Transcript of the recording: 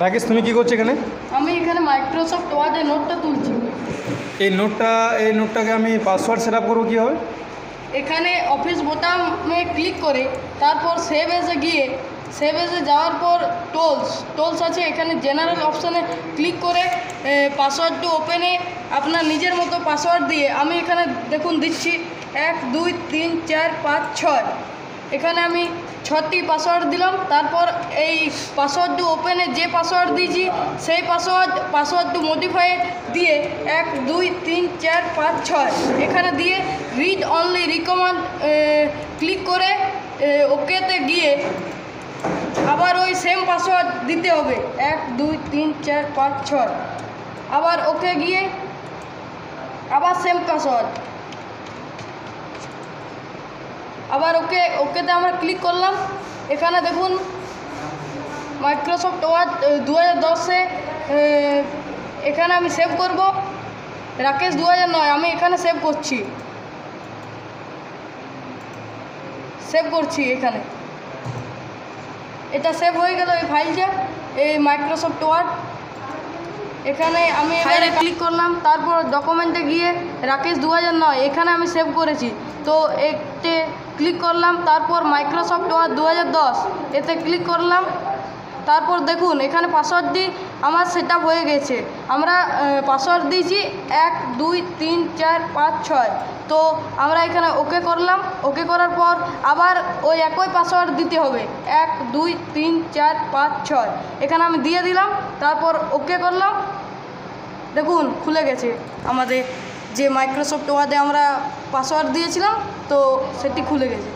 রাকেশ, তুমি কি করছো এখানে? আমি এখানে মাইক্রোসফট ওয়ার্ডের নোটটা তুলছি। এই নোটটাকে আমি পাসওয়ার্ড সেট আপ করবো কীভাবে? এখানে অফিস বোতামে ক্লিক করে তারপর সেভ এসে গিয়ে সেভ এসে যাওয়ার পর টোলস আছে, এখানে জেনারেল অপশানে ক্লিক করে পাসওয়ার্ড টু ওপেনে আপনার নিজের মতো পাসওয়ার্ড দিয়ে আমি এখানে দেখুন দিচ্ছি 1 2 3 4 5 6। এখানে আমি 6টি পাসওয়ার্ড দিলাম। তারপর এই পাসওয়ার্ড টু ওপেনে যে পাসওয়ার্ড দিয়েছি সেই পাসওয়ার্ড টু মডিফাই দিয়ে 1 2 3 4 5 6 এখানে দিয়ে রিড অনলি রিকমেন্ড ক্লিক করে ওকেতে গিয়ে আবার ওই সেম পাসওয়ার্ড দিতে হবে 1 2 3 4 5 6। আবার ওকে গিয়ে আবার সেম পাসওয়ার্ড, আবার ওকেতে আমরা ক্লিক করলাম। এখানে দেখুন মাইক্রোসফট ওয়ার্ড 2010-এ এখানে আমি সেভ করব রাকেশ 2009। আমি এখানে সেভ করছি এখানে। এটা সেভ হয়ে গেল এই ফাইলটা, এই মাইক্রোসফট ওয়ার্ড। এখানে আমি এখানে ক্লিক করলাম, তারপর ডকুমেন্টে গিয়ে রাকেশ 2009 এখানে আমি সেভ করেছি, তো এতে ক্লিক করলাম। তারপর মাইক্রোসফট ওয়ার্ড 2010 এতে ক্লিক করলাম। তারপর দেখুন এখানে পাসওয়ার্ডটি আমার সেট আপ হয়ে গেছে। আমরা পাসওয়ার্ড দিয়েছি 1 2 3 4 5 6। তো আমরা এখানে ওকে করলাম। ওকে করার পর আবার ওই একই পাসওয়ার্ড দিতে হবে 1 2 3 4 5 6। এখানে আমি দিয়ে দিলাম, তারপর ওকে করলাম। দেখুন খুলে গেছে আমাদের যে মাইক্রোসফট ওয়ার্ডে আমরা পাসওয়ার্ড দিয়েছিলাম, তো সেটি খুলে গেছে।